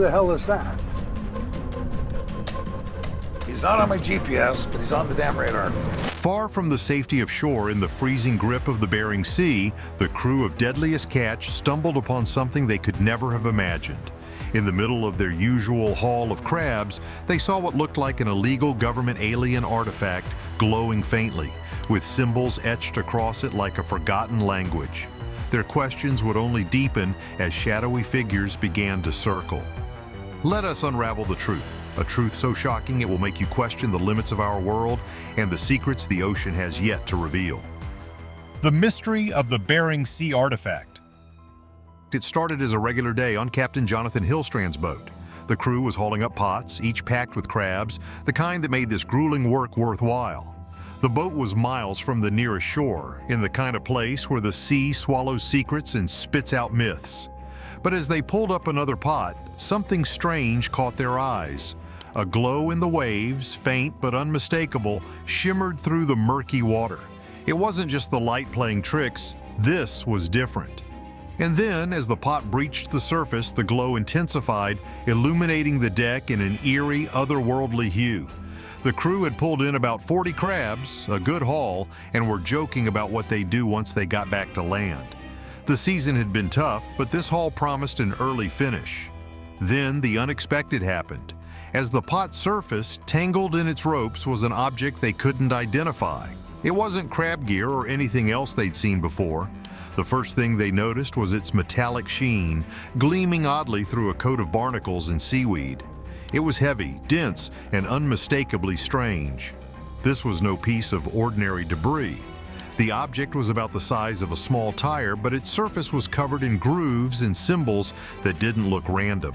the hell is that? He's not on my GPS, but he's on the damn radar. Far from the safety of shore in the freezing grip of the Bering Sea, the crew of Deadliest Catch stumbled upon something they could never have imagined. In the middle of their usual haul of crabs, they saw what looked like an illegal government alien artifact glowing faintly, with symbols etched across it like a forgotten language. Their questions would only deepen as shadowy figures began to circle. Let us unravel the truth, a truth so shocking it will make you question the limits of our world and the secrets the ocean has yet to reveal. The mystery of the Bering Sea artifact. It started as a regular day on Captain Jonathan Hillstrand's boat. The crew was hauling up pots, each packed with crabs, the kind that made this grueling work worthwhile. The boat was miles from the nearest shore, in the kind of place where the sea swallows secrets and spits out myths. But as they pulled up another pot, something strange caught their eyes. A glow in the waves, faint but unmistakable, shimmered through the murky water. It wasn't just the light playing tricks, this was different. And then, as the pot breached the surface, the glow intensified, illuminating the deck in an eerie, otherworldly hue. The crew had pulled in about 40 crabs, a good haul, and were joking about what they'd do once they got back to land. The season had been tough, but this haul promised an early finish. Then the unexpected happened. As the pot surfaced, tangled in its ropes was an object they couldn't identify. It wasn't crab gear or anything else they'd seen before. The first thing they noticed was its metallic sheen, gleaming oddly through a coat of barnacles and seaweed. It was heavy, dense, and unmistakably strange. This was no piece of ordinary debris. The object was about the size of a small tire, but its surface was covered in grooves and symbols that didn't look random.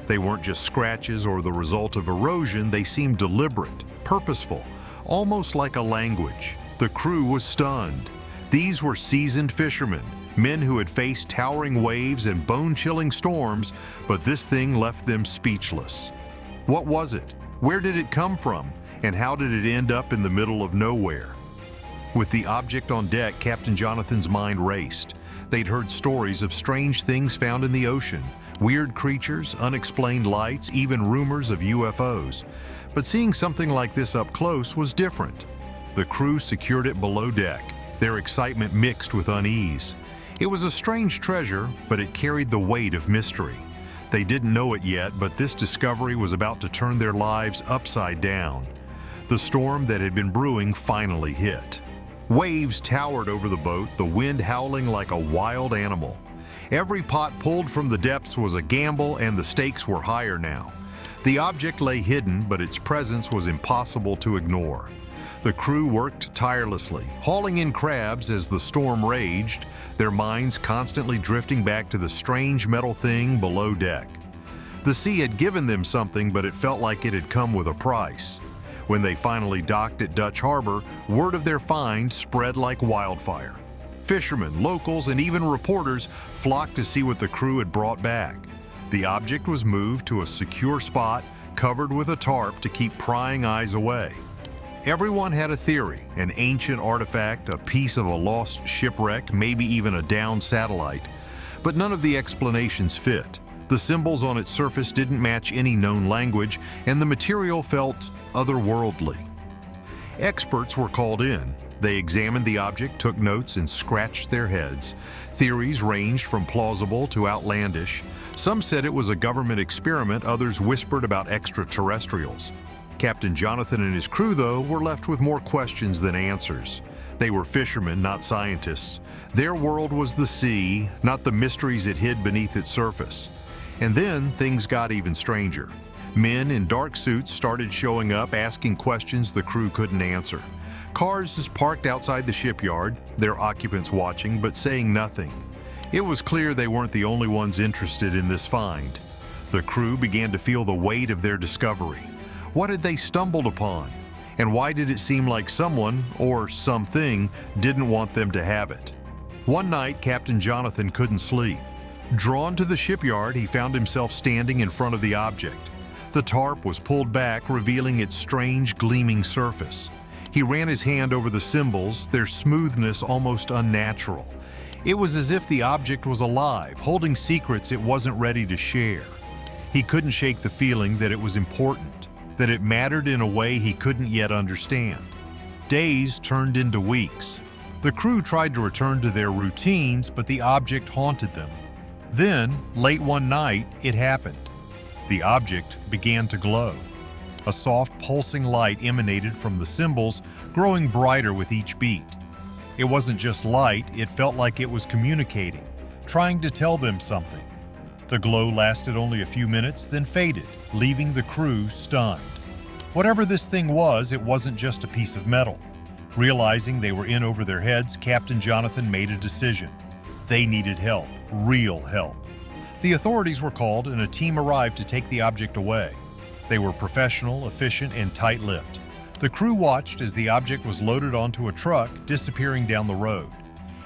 They weren't just scratches or the result of erosion, they seemed deliberate, purposeful, almost like a language. The crew was stunned. These were seasoned fishermen, men who had faced towering waves and bone-chilling storms, but this thing left them speechless. What was it? Where did it come from? And how did it end up in the middle of nowhere? With the object on deck, Captain Jonathan's mind raced. They'd heard stories of strange things found in the ocean, weird creatures, unexplained lights, even rumors of UFOs. But seeing something like this up close was different. The crew secured it below deck, their excitement mixed with unease. It was a strange treasure, but it carried the weight of mystery. They didn't know it yet, but this discovery was about to turn their lives upside down. The storm that had been brewing finally hit. Waves towered over the boat, the wind howling like a wild animal. Every pot pulled from the depths was a gamble, and the stakes were higher now. The object lay hidden, but its presence was impossible to ignore. The crew worked tirelessly, hauling in crabs as the storm raged, their minds constantly drifting back to the strange metal thing below deck. The sea had given them something, but it felt like it had come with a price. When they finally docked at Dutch Harbor, word of their find spread like wildfire. Fishermen, locals, and even reporters flocked to see what the crew had brought back. The object was moved to a secure spot, covered with a tarp to keep prying eyes away. Everyone had a theory, an ancient artifact, a piece of a lost shipwreck, maybe even a downed satellite. But none of the explanations fit. The symbols on its surface didn't match any known language, and the material felt otherworldly. Experts were called in. They examined the object, took notes, and scratched their heads. Theories ranged from plausible to outlandish. Some said it was a government experiment, others whispered about extraterrestrials. Captain Jonathan and his crew, though, were left with more questions than answers. They were fishermen, not scientists. Their world was the sea, not the mysteries it hid beneath its surface. And then things got even stranger. Men in dark suits started showing up, asking questions the crew couldn't answer. Cars just parked outside the shipyard, their occupants watching, but saying nothing. It was clear they weren't the only ones interested in this find. The crew began to feel the weight of their discovery. What had they stumbled upon? And why did it seem like someone, or something, didn't want them to have it? One night, Captain Jonathan couldn't sleep. Drawn to the shipyard, he found himself standing in front of the object. The tarp was pulled back, revealing its strange, gleaming surface. He ran his hand over the symbols, their smoothness almost unnatural. It was as if the object was alive, holding secrets it wasn't ready to share. He couldn't shake the feeling that it was important, that it mattered in a way he couldn't yet understand. Days turned into weeks. The crew tried to return to their routines, but the object haunted them. Then, late one night, it happened. The object began to glow. A soft, pulsing light emanated from the symbols, growing brighter with each beat. It wasn't just light, it felt like it was communicating, trying to tell them something. The glow lasted only a few minutes, then faded, leaving the crew stunned. Whatever this thing was, it wasn't just a piece of metal. Realizing they were in over their heads, Captain Jonathan made a decision. They needed help, real help. The authorities were called and a team arrived to take the object away. They were professional, efficient, and tight-lipped. The crew watched as the object was loaded onto a truck, disappearing down the road.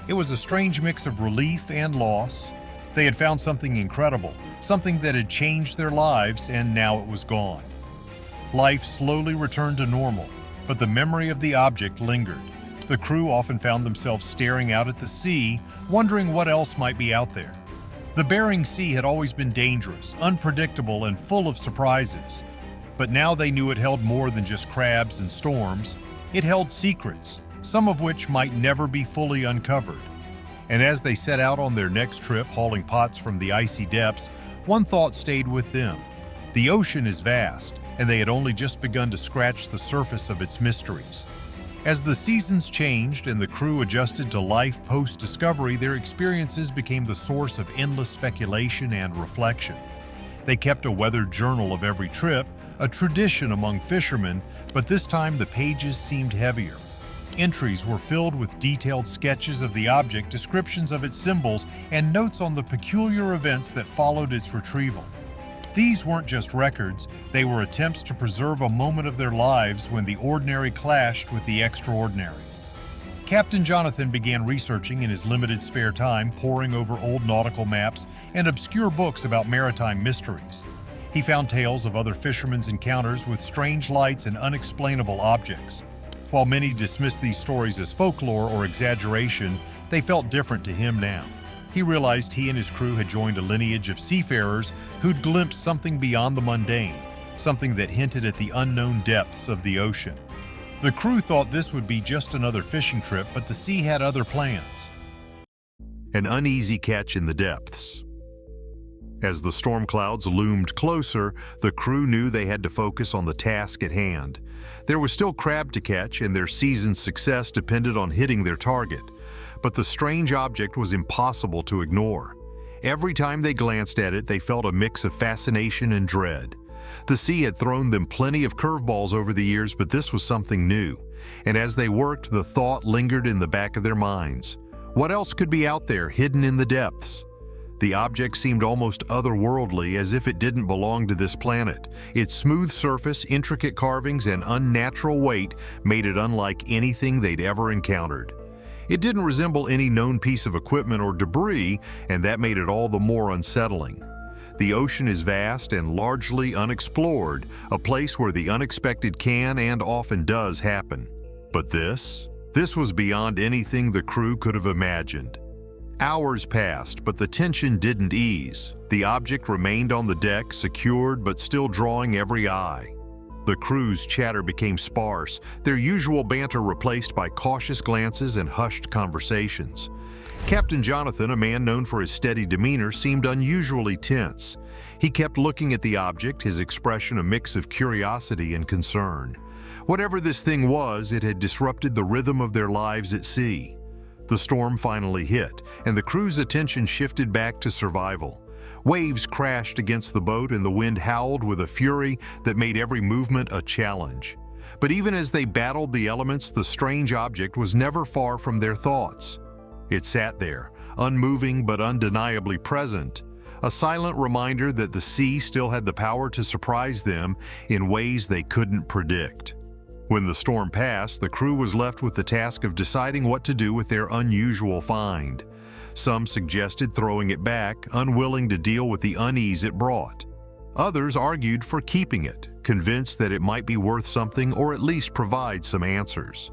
It was a strange mix of relief and loss. They had found something incredible, something that had changed their lives, and now it was gone. Life slowly returned to normal, but the memory of the object lingered. The crew often found themselves staring out at the sea, wondering what else might be out there. The Bering Sea had always been dangerous, unpredictable, and full of surprises. But now they knew it held more than just crabs and storms. It held secrets, some of which might never be fully uncovered. And as they set out on their next trip, hauling pots from the icy depths, one thought stayed with them. The ocean is vast, and they had only just begun to scratch the surface of its mysteries. As the seasons changed and the crew adjusted to life post-discovery, their experiences became the source of endless speculation and reflection. They kept a weathered journal of every trip, a tradition among fishermen, but this time the pages seemed heavier. Entries were filled with detailed sketches of the object, descriptions of its symbols, and notes on the peculiar events that followed its retrieval. These weren't just records, they were attempts to preserve a moment of their lives when the ordinary clashed with the extraordinary. Captain Jonathan began researching in his limited spare time, poring over old nautical maps and obscure books about maritime mysteries. He found tales of other fishermen's encounters with strange lights and unexplainable objects. While many dismissed these stories as folklore or exaggeration, they felt different to him now. He realized he and his crew had joined a lineage of seafarers who'd glimpsed something beyond the mundane, something that hinted at the unknown depths of the ocean. The crew thought this would be just another fishing trip, but the sea had other plans. An uneasy catch in the depths. As the storm clouds loomed closer, the crew knew they had to focus on the task at hand. There was still crab to catch, and their season's success depended on hitting their target. But the strange object was impossible to ignore. Every time they glanced at it, they felt a mix of fascination and dread. The sea had thrown them plenty of curveballs over the years, but this was something new. And as they worked, the thought lingered in the back of their minds. What else could be out there, hidden in the depths? The object seemed almost otherworldly, as if it didn't belong to this planet. Its smooth surface, intricate carvings, and unnatural weight made it unlike anything they'd ever encountered. It didn't resemble any known piece of equipment or debris, and that made it all the more unsettling. The ocean is vast and largely unexplored, a place where the unexpected can and often does happen. But this was beyond anything the crew could have imagined. Hours passed, but the tension didn't ease. The object remained on the deck, secured but still drawing every eye. The crew's chatter became sparse, their usual banter replaced by cautious glances and hushed conversations. Captain Jonathan, a man known for his steady demeanor, seemed unusually tense. He kept looking at the object, his expression a mix of curiosity and concern. Whatever this thing was, it had disrupted the rhythm of their lives at sea. The storm finally hit, and the crew's attention shifted back to survival. Waves crashed against the boat and the wind howled with a fury that made every movement a challenge. But even as they battled the elements, the strange object was never far from their thoughts. It sat there, unmoving but undeniably present, a silent reminder that the sea still had the power to surprise them in ways they couldn't predict. When the storm passed, the crew was left with the task of deciding what to do with their unusual find. Some suggested throwing it back, unwilling to deal with the unease it brought. Others argued for keeping it, convinced that it might be worth something or at least provide some answers.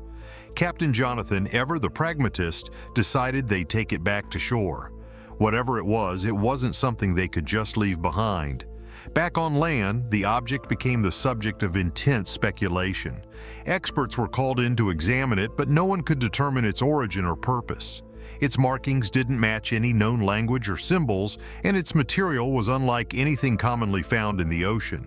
Captain Jonathan, ever the pragmatist, decided they'd take it back to shore. Whatever it wasn't something they could just leave behind. Back on land, the object became the subject of intense speculation. Experts were called in to examine it, but no one could determine its origin or purpose. Its markings didn't match any known language or symbols, and its material was unlike anything commonly found in the ocean.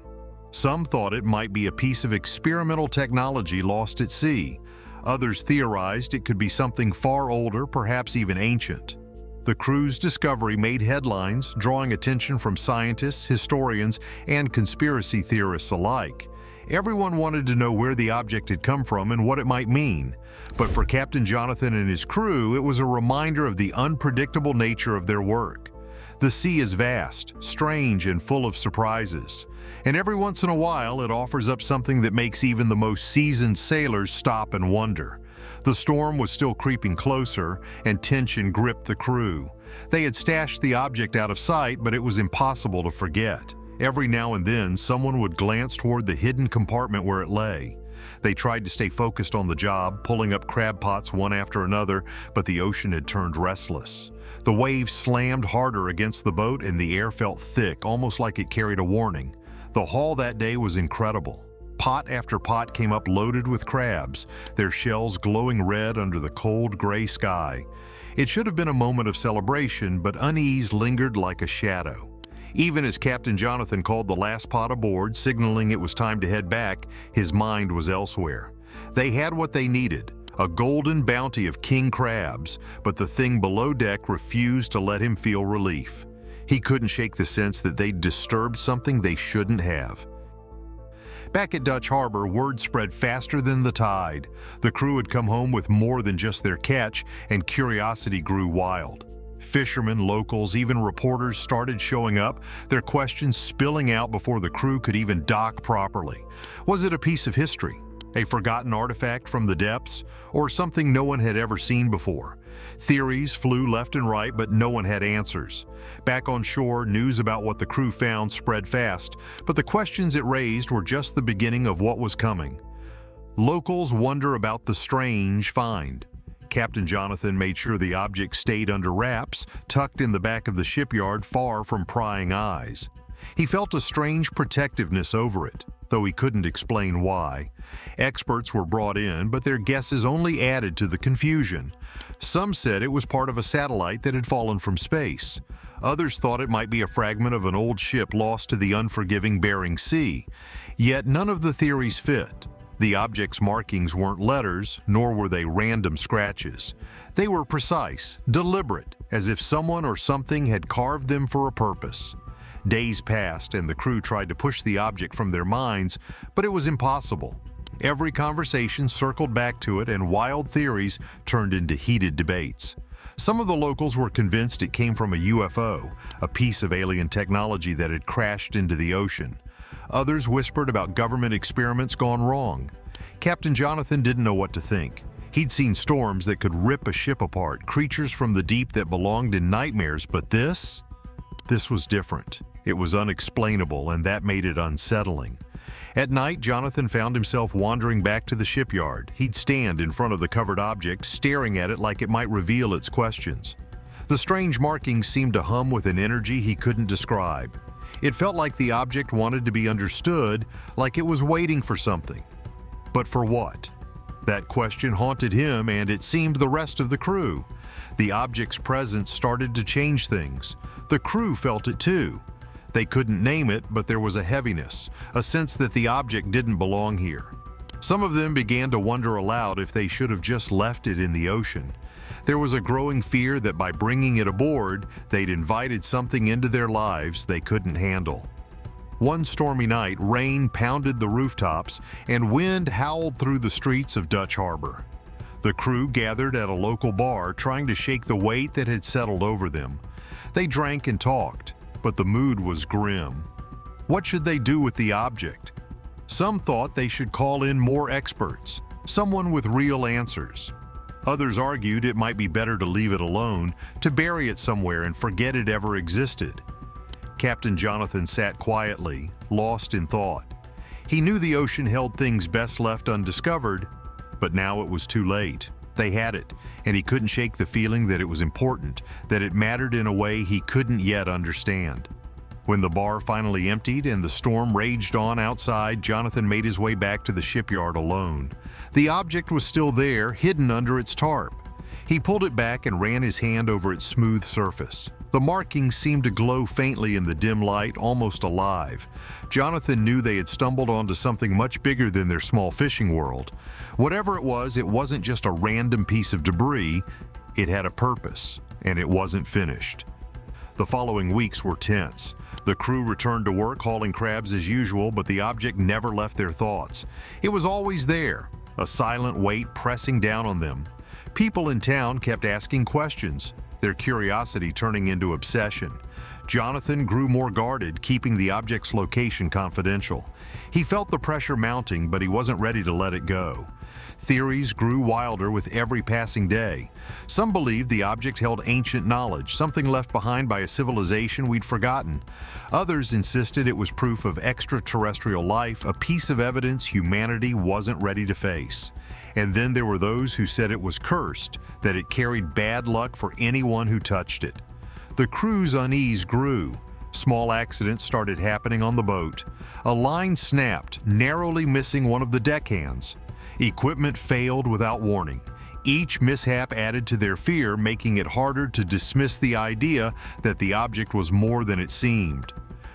Some thought it might be a piece of experimental technology lost at sea. Others theorized it could be something far older, perhaps even ancient. The crew's discovery made headlines, drawing attention from scientists, historians, and conspiracy theorists alike. Everyone wanted to know where the object had come from and what it might mean. But for Captain Jonathan and his crew, it was a reminder of the unpredictable nature of their work. The sea is vast, strange, and full of surprises. And every once in a while, it offers up something that makes even the most seasoned sailors stop and wonder. The storm was still creeping closer, and tension gripped the crew. They had stashed the object out of sight, but it was impossible to forget. Every now and then, someone would glance toward the hidden compartment where it lay. They tried to stay focused on the job, pulling up crab pots one after another, but the ocean had turned restless. The waves slammed harder against the boat, and the air felt thick, almost like it carried a warning. The haul that day was incredible. Pot after pot came up loaded with crabs, their shells glowing red under the cold gray sky. It should have been a moment of celebration, but unease lingered like a shadow. Even as Captain Jonathan called the last pot aboard, signaling it was time to head back, his mind was elsewhere. They had what they needed, a golden bounty of king crabs, but the thing below deck refused to let him feel relief. He couldn't shake the sense that they'd disturbed something they shouldn't have. Back at Dutch Harbor, word spread faster than the tide. The crew had come home with more than just their catch, and curiosity grew wild. Fishermen, locals, even reporters started showing up, their questions spilling out before the crew could even dock properly. Was it a piece of history, a forgotten artifact from the depths, or something no one had ever seen before? Theories flew left and right, but no one had answers. Back on shore, news about what the crew found spread fast, but the questions it raised were just the beginning of what was coming. Locals wonder about the strange find. Captain Jonathan made sure the object stayed under wraps, tucked in the back of the shipyard far from prying eyes. He felt a strange protectiveness over it, though he couldn't explain why. Experts were brought in, but their guesses only added to the confusion. Some said it was part of a satellite that had fallen from space. Others thought it might be a fragment of an old ship lost to the unforgiving Bering Sea. Yet none of the theories fit. The object's markings weren't letters, nor were they random scratches. They were precise, deliberate, as if someone or something had carved them for a purpose. Days passed, and the crew tried to push the object from their minds, but it was impossible. Every conversation circled back to it, and wild theories turned into heated debates. Some of the locals were convinced it came from a UFO, a piece of alien technology that had crashed into the ocean. Others whispered about government experiments gone wrong. Captain Jonathan didn't know what to think. He'd seen storms that could rip a ship apart, creatures from the deep that belonged in nightmares, but this was different. It was unexplainable, and that made it unsettling. At night, Jonathan found himself wandering back to the shipyard. He'd stand in front of the covered object, staring at it like it might reveal its questions. The strange markings seemed to hum with an energy he couldn't describe. It felt like the object wanted to be understood, like it was waiting for something. But for what? That question haunted him, and it seemed the rest of the crew. The object's presence started to change things. The crew felt it too. They couldn't name it, but there was a heaviness, a sense that the object didn't belong here. Some of them began to wonder aloud if they should have just left it in the ocean. There was a growing fear that by bringing it aboard, they'd invited something into their lives they couldn't handle. One stormy night, rain pounded the rooftops and wind howled through the streets of Dutch Harbor. The crew gathered at a local bar, trying to shake the weight that had settled over them. They drank and talked, but the mood was grim. What should they do with the object? Some thought they should call in more experts, someone with real answers. Others argued it might be better to leave it alone, to bury it somewhere and forget it ever existed. Captain Jonathan sat quietly, lost in thought. He knew the ocean held things best left undiscovered, but now it was too late. They had it, and he couldn't shake the feeling that it was important, that it mattered in a way he couldn't yet understand. When the bar finally emptied and the storm raged on outside, Jonathan made his way back to the shipyard alone. The object was still there, hidden under its tarp. He pulled it back and ran his hand over its smooth surface. The markings seemed to glow faintly in the dim light, almost alive. Jonathan knew they had stumbled onto something much bigger than their small fishing world. Whatever it wasn't just a random piece of debris. It had a purpose, and it wasn't finished. The following weeks were tense. The crew returned to work hauling crabs as usual, but the object never left their thoughts. It was always there, a silent weight pressing down on them. People in town kept asking questions, their curiosity turning into obsession. Jonathan grew more guarded, keeping the object's location confidential. He felt the pressure mounting, but he wasn't ready to let it go. Theories grew wilder with every passing day. Some believed the object held ancient knowledge, something left behind by a civilization we'd forgotten. Others insisted it was proof of extraterrestrial life, a piece of evidence humanity wasn't ready to face. And then there were those who said it was cursed, that it carried bad luck for anyone who touched it. The crew's unease grew. Small accidents started happening on the boat. A line snapped, narrowly missing one of the deckhands. Equipment failed without warning. Each mishap added to their fear, making it harder to dismiss the idea that the object was more than it seemed.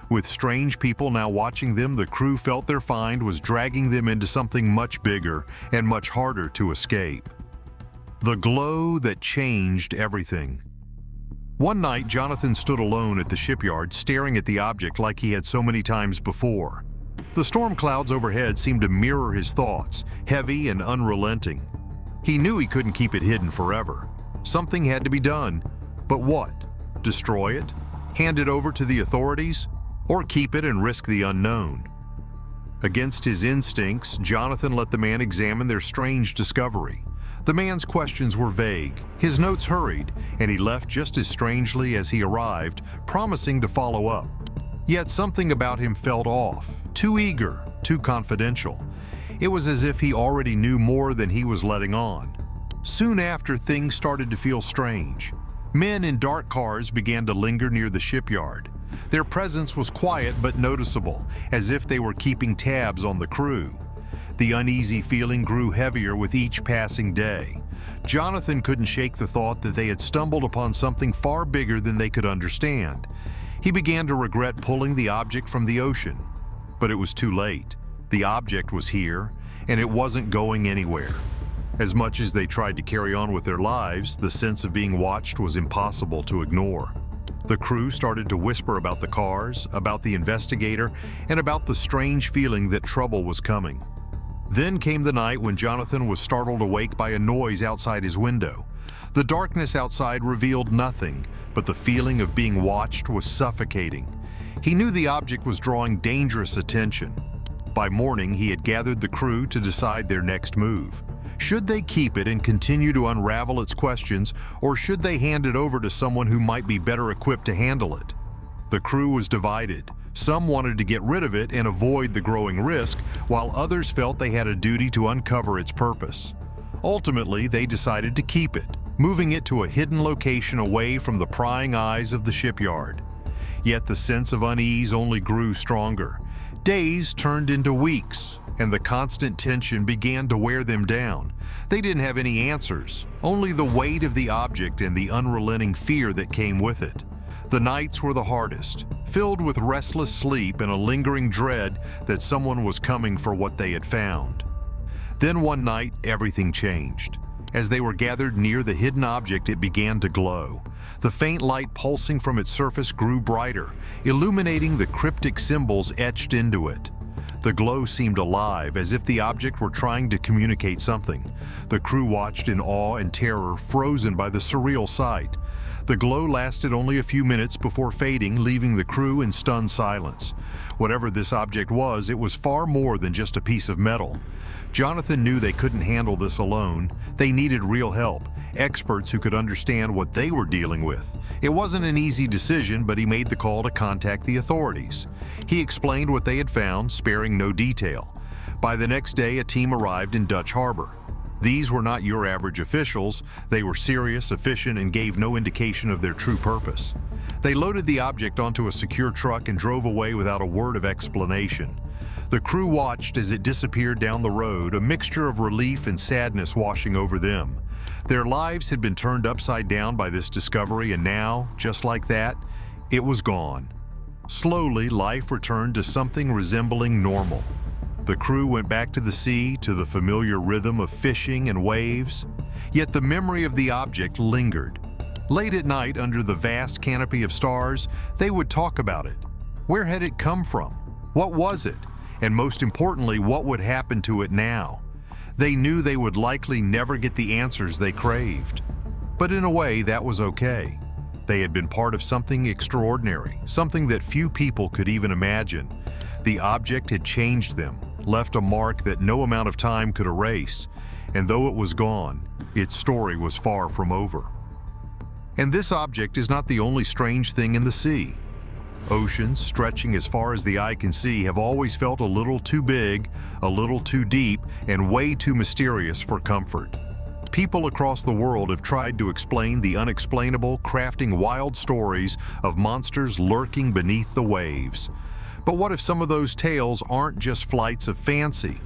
With strange people now watching them, the crew felt their find was dragging them into something much bigger and much harder to escape. The glow that changed everything. One night, Jonathan stood alone at the shipyard, staring at the object like he had so many times before. The storm clouds overhead seemed to mirror his thoughts, heavy and unrelenting. He knew he couldn't keep it hidden forever. Something had to be done. But what? Destroy it? Hand it over to the authorities? Or keep it and risk the unknown? Against his instincts, Jonathan let the man examine their strange discovery. The man's questions were vague, his notes hurried, and he left just as strangely as he arrived, promising to follow up. Yet something about him felt off, too eager, too confidential. It was as if he already knew more than he was letting on. Soon after, things started to feel strange. Men in dark cars began to linger near the shipyard. Their presence was quiet but noticeable, as if they were keeping tabs on the crew. The uneasy feeling grew heavier with each passing day. Jonathan couldn't shake the thought that they had stumbled upon something far bigger than they could understand. He began to regret pulling the object from the ocean. But it was too late. The object was here, and it wasn't going anywhere. As much as they tried to carry on with their lives, the sense of being watched was impossible to ignore. The crew started to whisper about the cars, about the investigator, and about the strange feeling that trouble was coming. Then came the night when Jonathan was startled awake by a noise outside his window. The darkness outside revealed nothing, but the feeling of being watched was suffocating. He knew the object was drawing dangerous attention. By morning, he had gathered the crew to decide their next move. Should they keep it and continue to unravel its questions, or should they hand it over to someone who might be better equipped to handle it? The crew was divided. Some wanted to get rid of it and avoid the growing risk, while others felt they had a duty to uncover its purpose. Ultimately, they decided to keep it, moving it to a hidden location away from the prying eyes of the shipyard. Yet the sense of unease only grew stronger. Days turned into weeks, and the constant tension began to wear them down. They didn't have any answers, only the weight of the object and the unrelenting fear that came with it. The nights were the hardest, filled with restless sleep and a lingering dread that someone was coming for what they had found. Then one night, everything changed. As they were gathered near the hidden object, it began to glow. The faint light pulsing from its surface grew brighter, illuminating the cryptic symbols etched into it. The glow seemed alive, as if the object were trying to communicate something. The crew watched in awe and terror, frozen by the surreal sight. The glow lasted only a few minutes before fading, leaving the crew in stunned silence. Whatever this object was, it was far more than just a piece of metal. Jonathan knew they couldn't handle this alone. They needed real help, experts who could understand what they were dealing with. It wasn't an easy decision, but he made the call to contact the authorities. He explained what they had found, sparing no detail. By the next day, a team arrived in Dutch Harbor. These were not your average officials. They were serious, efficient, and gave no indication of their true purpose. They loaded the object onto a secure truck and drove away without a word of explanation. The crew watched as it disappeared down the road, a mixture of relief and sadness washing over them. Their lives had been turned upside down by this discovery, and now, just like that, it was gone. Slowly, life returned to something resembling normal. The crew went back to the sea, to the familiar rhythm of fishing and waves. Yet the memory of the object lingered. Late at night, under the vast canopy of stars, they would talk about it. Where had it come from? What was it? And most importantly, what would happen to it now? They knew they would likely never get the answers they craved. But in a way, that was okay. They had been part of something extraordinary, something that few people could even imagine. The object had changed them, left a mark that no amount of time could erase. And though it was gone, its story was far from over. And this object is not the only strange thing in the sea. Oceans, stretching as far as the eye can see, have always felt a little too big, a little too deep, and way too mysterious for comfort. People across the world have tried to explain the unexplainable, crafting wild stories of monsters lurking beneath the waves. But what if some of those tales aren't just flights of fancy?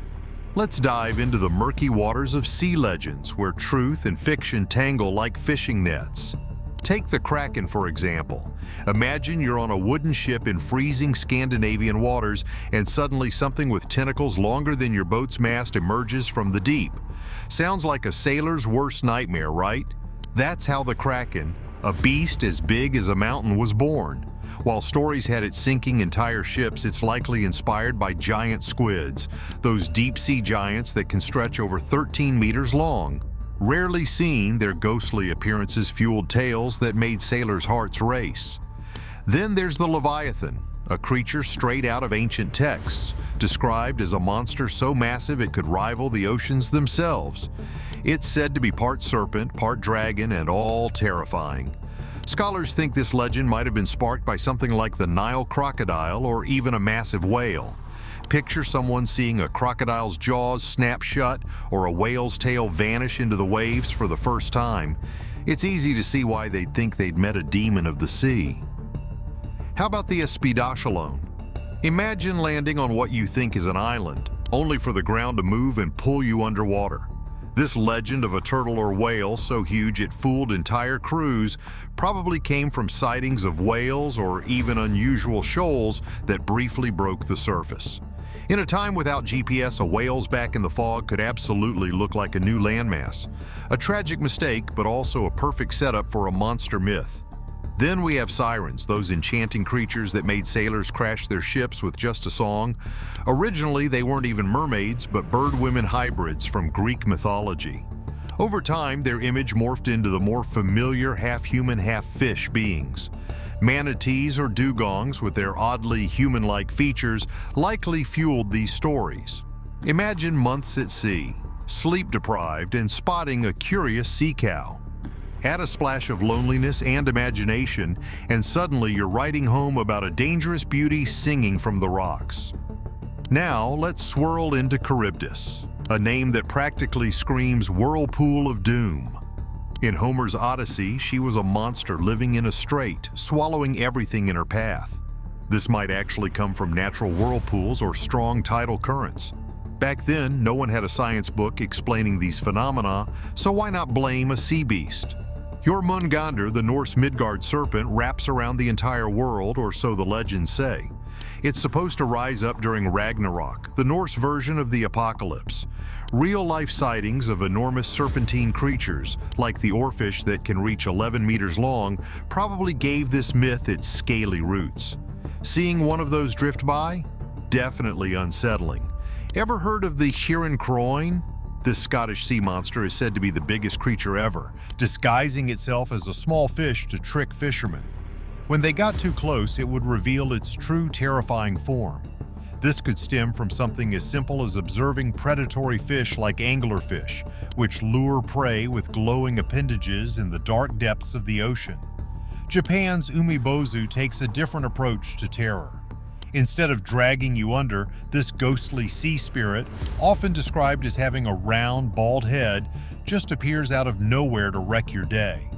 Let's dive into the murky waters of sea legends, where truth and fiction tangle like fishing nets. Take the Kraken, for example. Imagine you're on a wooden ship in freezing Scandinavian waters, and suddenly something with tentacles longer than your boat's mast emerges from the deep. Sounds like a sailor's worst nightmare, right? That's how the Kraken, a beast as big as a mountain, was born. While stories had it sinking entire ships, it's likely inspired by giant squids, those deep-sea giants that can stretch over 13 meters long. Rarely seen, their ghostly appearances fueled tales that made sailors' hearts race. Then there's the Leviathan, a creature straight out of ancient texts, described as a monster so massive it could rival the oceans themselves. It's said to be part serpent, part dragon, and all terrifying. Scholars think this legend might have been sparked by something like the Nile crocodile or even a massive whale. Picture someone seeing a crocodile's jaws snap shut or a whale's tail vanish into the waves for the first time. It's easy to see why they'd think they'd met a demon of the sea. How about the Espidachelone? Imagine landing on what you think is an island, only for the ground to move and pull you underwater. This legend of a turtle or whale so huge it fooled entire crews probably came from sightings of whales or even unusual shoals that briefly broke the surface. In a time without GPS, a whale's back in the fog could absolutely look like a new landmass. A tragic mistake, but also a perfect setup for a monster myth. Then we have sirens, those enchanting creatures that made sailors crash their ships with just a song. Originally, they weren't even mermaids, but bird-women hybrids from Greek mythology. Over time, their image morphed into the more familiar half-human, half-fish beings. Manatees or dugongs, with their oddly human-like features, likely fueled these stories. Imagine months at sea, sleep-deprived, and spotting a curious sea cow. Add a splash of loneliness and imagination, and suddenly you're writing home about a dangerous beauty singing from the rocks. Now, let's swirl into Charybdis, a name that practically screams whirlpool of doom. In Homer's Odyssey, she was a monster living in a strait, swallowing everything in her path. This might actually come from natural whirlpools or strong tidal currents. Back then, no one had a science book explaining these phenomena, so why not blame a sea beast? Jormungandr, the Norse Midgard serpent, wraps around the entire world, or so the legends say. It's supposed to rise up during Ragnarok, the Norse version of the apocalypse. Real-life sightings of enormous serpentine creatures, like the oarfish that can reach 11 meters long, probably gave this myth its scaly roots. Seeing one of those drift by? Definitely unsettling. Ever heard of the Huron Croin? This Scottish sea monster is said to be the biggest creature ever, disguising itself as a small fish to trick fishermen. When they got too close, it would reveal its true terrifying form. This could stem from something as simple as observing predatory fish like anglerfish, which lure prey with glowing appendages in the dark depths of the ocean. Japan's Umebozu takes a different approach to terror. Instead of dragging you under, this ghostly sea spirit, often described as having a round, bald head, just appears out of nowhere to wreck your day.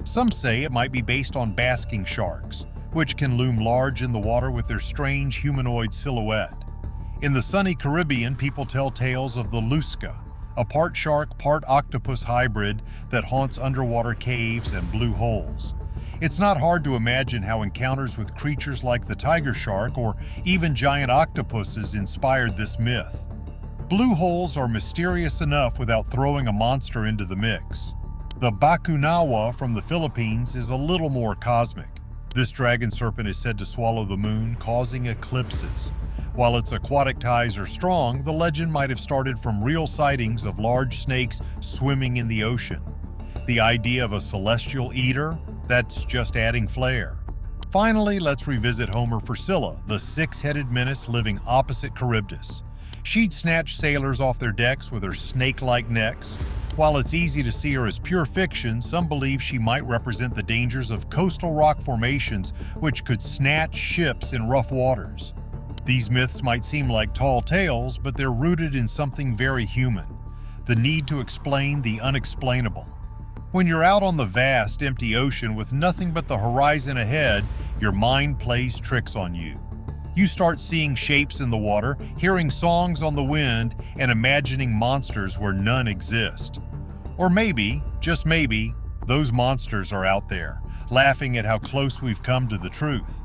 Some say it might be based on basking sharks, which can loom large in the water with their strange humanoid silhouette. In the sunny Caribbean, people tell tales of the lusca, a part shark, part octopus hybrid that haunts underwater caves and blue holes. It's not hard to imagine how encounters with creatures like the tiger shark or even giant octopuses inspired this myth. Blue holes are mysterious enough without throwing a monster into the mix. The bakunawa from the Philippines is a little more cosmic. This dragon serpent is said to swallow the moon, causing eclipses. While its aquatic ties are strong, the legend might have started from real sightings of large snakes swimming in the ocean. The idea of a celestial eater? That's just adding flair. Finally, let's revisit Homer for Scylla, the six-headed menace living opposite Charybdis. She'd snatch sailors off their decks with her snake-like necks. While it's easy to see her as pure fiction, some believe she might represent the dangers of coastal rock formations which could snatch ships in rough waters. These myths might seem like tall tales, but they're rooted in something very human: the need to explain the unexplainable. When you're out on the vast, empty ocean with nothing but the horizon ahead, your mind plays tricks on you. You start seeing shapes in the water, hearing songs on the wind, and imagining monsters where none exist. Or maybe, just maybe, those monsters are out there, laughing at how close we've come to the truth.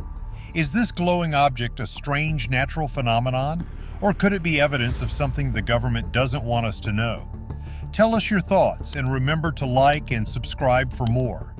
Is this glowing object a strange natural phenomenon, or could it be evidence of something the government doesn't want us to know? Tell us your thoughts, and remember to like and subscribe for more.